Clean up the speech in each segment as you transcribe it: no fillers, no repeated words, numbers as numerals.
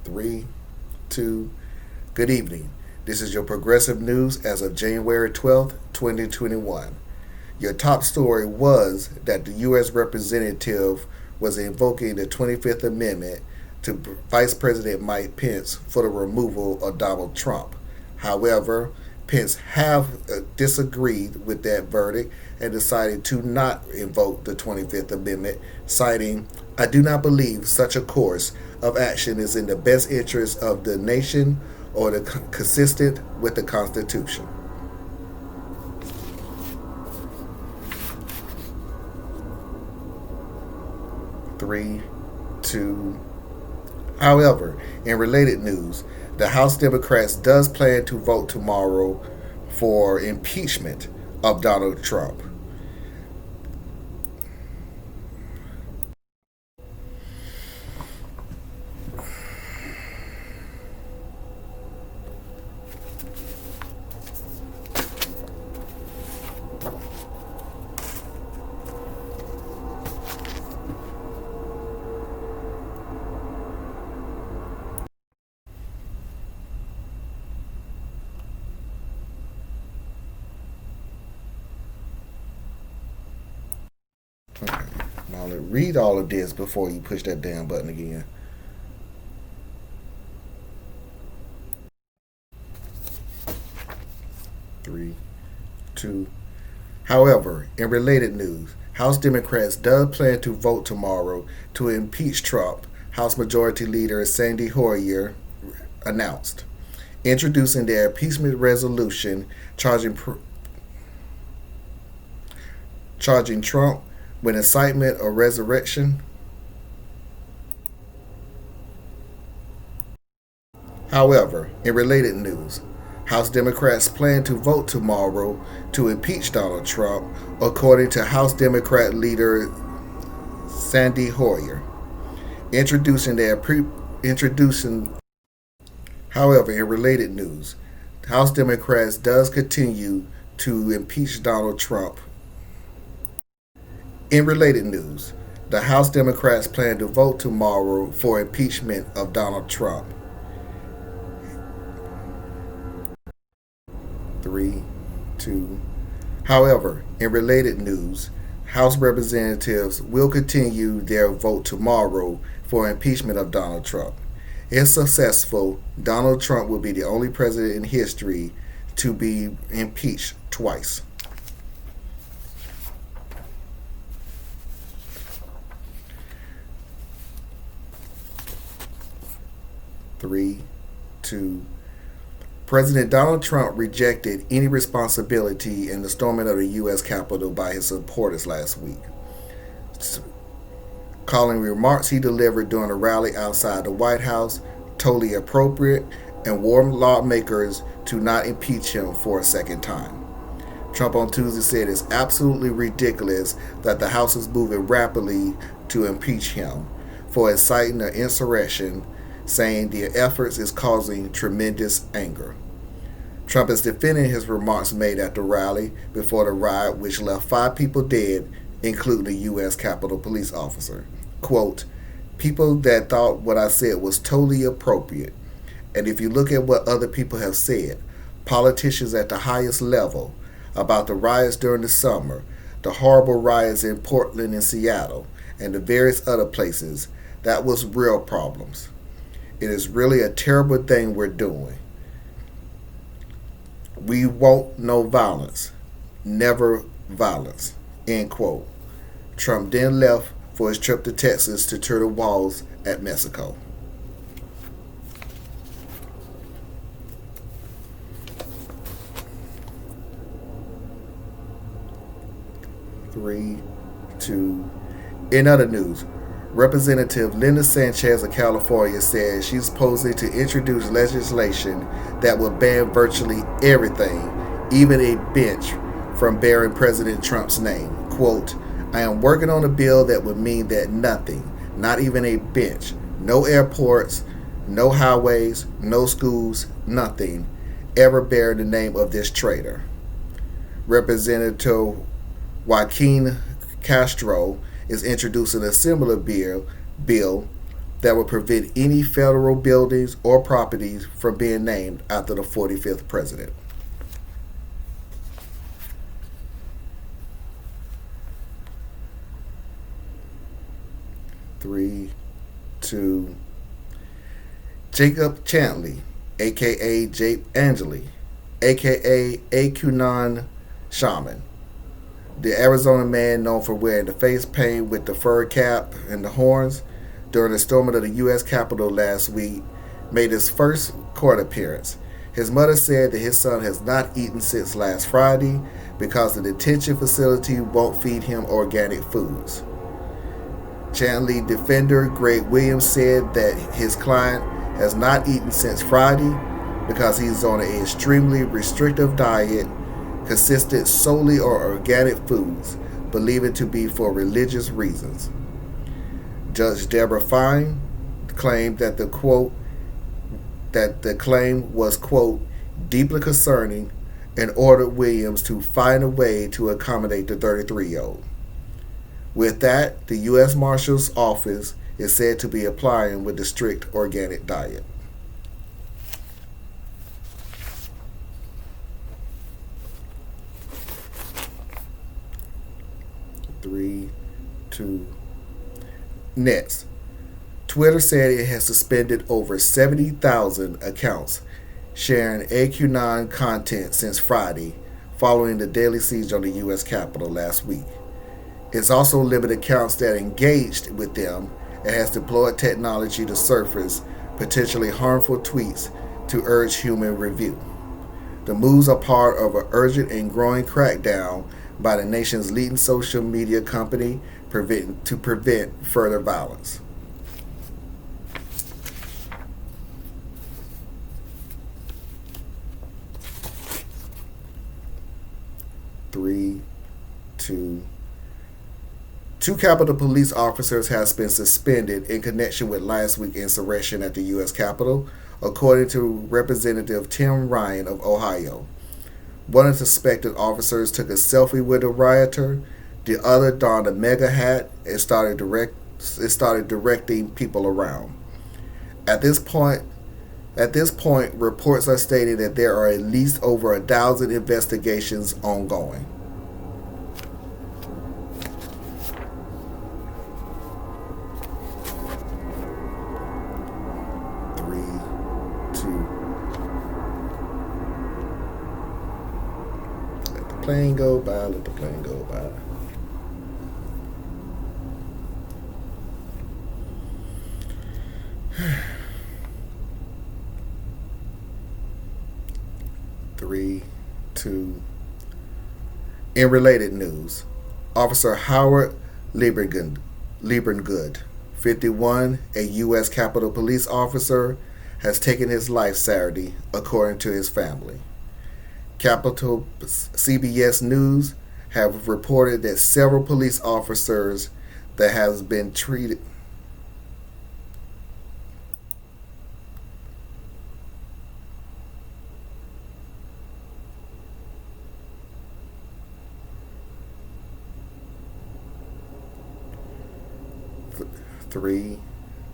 Three, two, good evening. This is your progressive news as of January 12th, 2021. Your top story was that the U.S. representative was invoking the 25th Amendment to Vice President Mike Pence for the removal of Donald Trump. However, Pence have disagreed with that verdict and decided to not invoke the 25th Amendment, citing, "I do not believe such a course of action is in the best interest of the nation or consistent with the Constitution." Three, two. However, in related news, the House Democrats does plan to vote tomorrow for impeachment of Donald Trump. Okay. Now read all of this before you push that damn button again. Three, two. However, in related news, House Democrats does plan to vote tomorrow to impeach Trump. House Majority Leader Sandy Hoyer announced, introducing their impeachment resolution charging Trump with incitement or resurrection. However, in related news, House Democrats plan to vote tomorrow to impeach Donald Trump, according to House Democrat leader Sandy Hoyer, introducing their introducing. However, in related news, House Democrats does continue to impeach Donald Trump. In related news, the House Democrats plan to vote tomorrow for impeachment of Donald Trump. Three, two. However, in related news, House representatives will continue their vote tomorrow for impeachment of Donald Trump. If successful, Donald Trump will be the only president in history to be impeached twice. Three, two. President Donald Trump rejected any responsibility in the storming of the U.S. Capitol by his supporters last week, calling remarks he delivered during a rally outside the White House totally appropriate and warned lawmakers to not impeach him for a second time. Trump on Tuesday said it's absolutely ridiculous that the House is moving rapidly to impeach him for inciting an insurrection, saying the efforts is causing tremendous anger. Trump is defending his remarks made at the rally before the riot, which left 5 people dead, including a U.S. Capitol police officer. Quote, "People that thought what I said was totally appropriate. And if you look at what other people have said, politicians at the highest level, about the riots during the summer, the horrible riots in Portland and Seattle, and the various other places, that was real problems. It is really a terrible thing we're doing. We want no violence, never violence," end quote. Trump then left for his trip to Texas to tour the walls at Mexico. Three, two. In other news, Representative Linda Sanchez of California says she's posing to introduce legislation that will ban virtually everything, even a bench, from bearing President Trump's name. Quote, "I am working on a bill that would mean that nothing, not even a bench, no airports, no highways, no schools, nothing, ever bear the name of this traitor." Representative Joaquin Castro is introducing a similar bill that would prevent any federal buildings or properties from being named after the 45th president. Three, two. Jacob Chantley, aka Jape Angeli, aka AQAnon Shaman, the Arizona man known for wearing the face paint with the fur cap and the horns during the storming of the U.S. Capitol last week, made his first court appearance. His mother said that his son has not eaten since last Friday because the detention facility won't feed him organic foods. Chantley defender Greg Williams said that his client has not eaten since Friday because he's on an extremely restrictive diet consisted solely on organic foods, believed to be for religious reasons. Judge Deborah Fine claimed that the claim was, quote, deeply concerning and ordered Williams to find a way to accommodate the 33-year-old. With that, the U.S. Marshal's Office is said to be applying with the strict organic diet. Three, two. Next, Twitter said it has suspended over 70,000 accounts sharing AQAnon content since Friday, following the daily siege on the U.S. Capitol last week. It's also limited accounts that engaged with them and has deployed technology to surface potentially harmful tweets to urge human review. The moves are part of an urgent and growing crackdown by the nation's leading social media company to prevent further violence. Three, two. Two Capitol Police officers have been suspended in connection with last week's insurrection at the U.S. Capitol, according to Representative Tim Ryan of Ohio. One of the suspected officers took a selfie with a rioter. The other donned a mega hat and started directing people around. At this point, reports are stating that there are at least over 1,000 investigations ongoing. Plane go by, let the plane go by. Three, two. In related news, Officer Howard Liebergood, 51, a U.S. Capitol Police officer, has taken his life Saturday, according to his family. Capitol CBS News have reported that several police officers that has been treated three,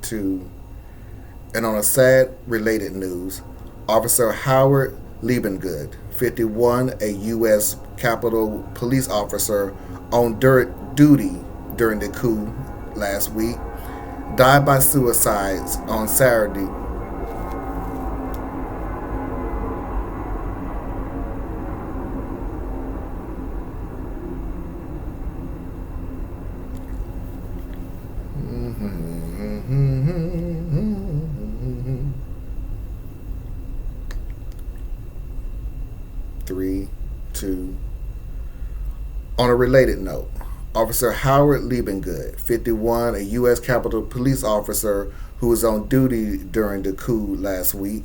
two, and on a sad related news, Officer Howard Liebergood, 51, a U.S. Capitol Police officer on duty during the coup last week, died by suicide on Saturday. Three, two. On a related note, Officer Howard Liebergood, 51, a U.S. Capitol Police officer who was on duty during the coup last week,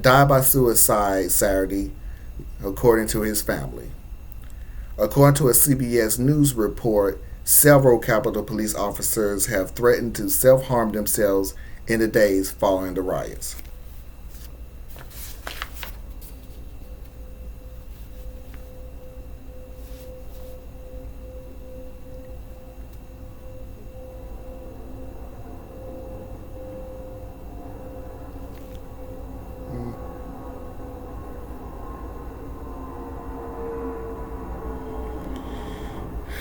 died by suicide Saturday, according to his family. According to a CBS News report, several Capitol Police officers have threatened to self-harm themselves in the days following the riots.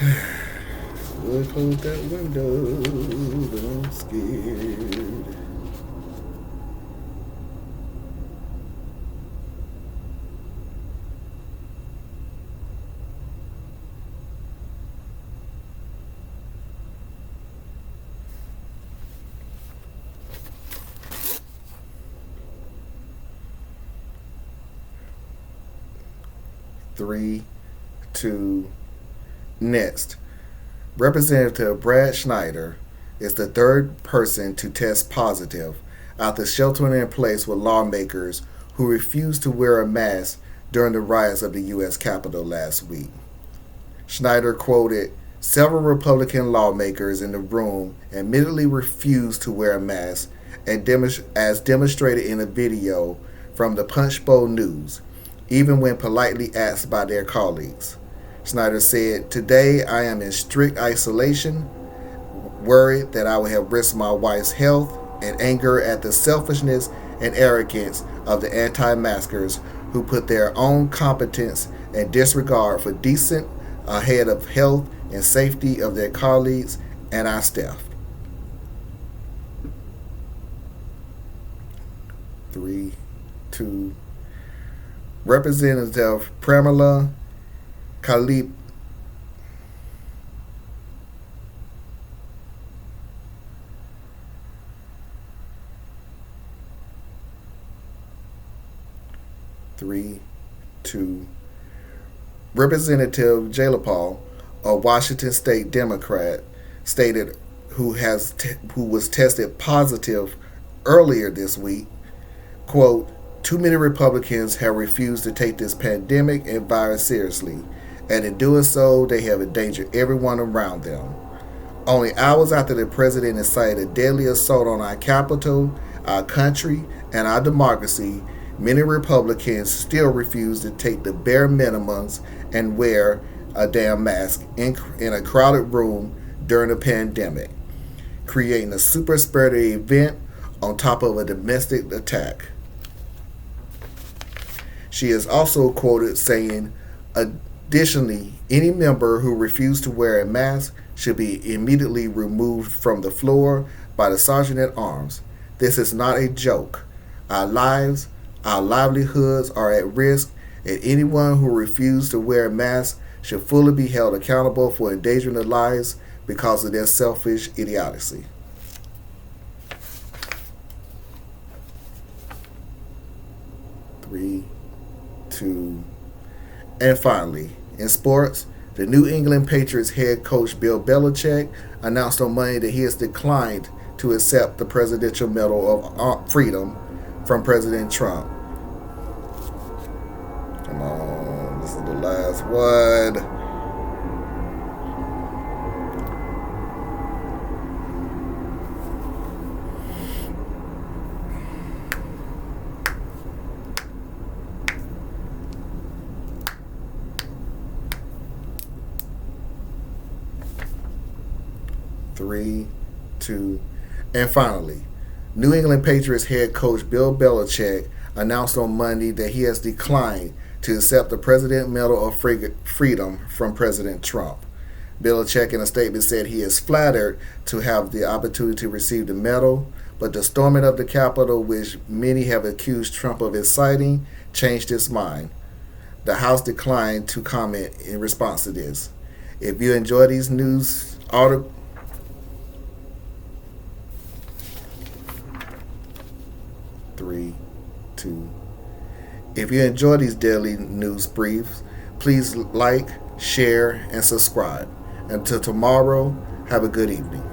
We'll close that window, but I'm scared. 3, 2, next. Representative Brad Schneider is the third person to test positive after sheltering in place with lawmakers who refused to wear a mask during the riots of the U.S. Capitol last week. Schneider quoted, "Several Republican lawmakers in the room admittedly refused to wear a mask, as demonstrated in a video from the Punch Bowl News, even when politely asked by their colleagues." Schneider said, "Today I am in strict isolation, worried that I would have risked my wife's health, and anger at the selfishness and arrogance of the anti-maskers who put their own competence and disregard for decent ahead of health and safety of their colleagues and our staff." 3, 2, Representative Pramila Khalip 3, 2. Representative Jalapal, a Washington State Democrat, stated who was tested positive earlier this week, quote, "Too many Republicans have refused to take this pandemic and virus seriously, and in doing so, they have endangered everyone around them. Only hours after the president incited a deadly assault on our capital, our country, and our democracy, many Republicans still refuse to take the bare minimums and wear a damn mask in a crowded room during a pandemic, creating a super spreader event on top of a domestic attack." She is also quoted saying, "Additionally, any member who refused to wear a mask should be immediately removed from the floor by the sergeant at arms. This is not a joke. Our lives, our livelihoods are at risk, and anyone who refuses to wear a mask should fully be held accountable for endangering their lives because of their selfish idiocy." Three, two, and finally, in sports, the New England Patriots head coach Bill Belichick announced on Monday that he has declined to accept the Presidential Medal of Freedom from President Trump. Come on, this is the last one. Three, two, and finally, New England Patriots head coach Bill Belichick announced on Monday that he has declined to accept the Presidential Medal of Freedom from President Trump. Belichick in a statement said he is flattered to have the opportunity to receive the medal, but the storming of the Capitol, which many have accused Trump of inciting, changed his mind. The House declined to comment in response to this. If you enjoy these news articles, 3, 2. If you enjoy these daily news briefs, please like, share, and subscribe. Until tomorrow, have a good evening.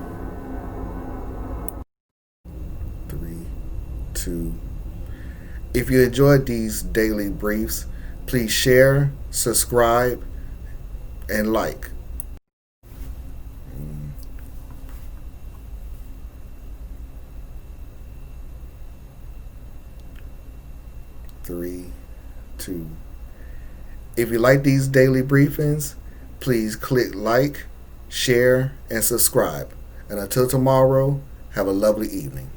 3, 2. If you enjoyed these daily briefs, please share, subscribe, and like. 3, 2. If you like these daily briefings, please click like, share, and subscribe. And until tomorrow, have a lovely evening.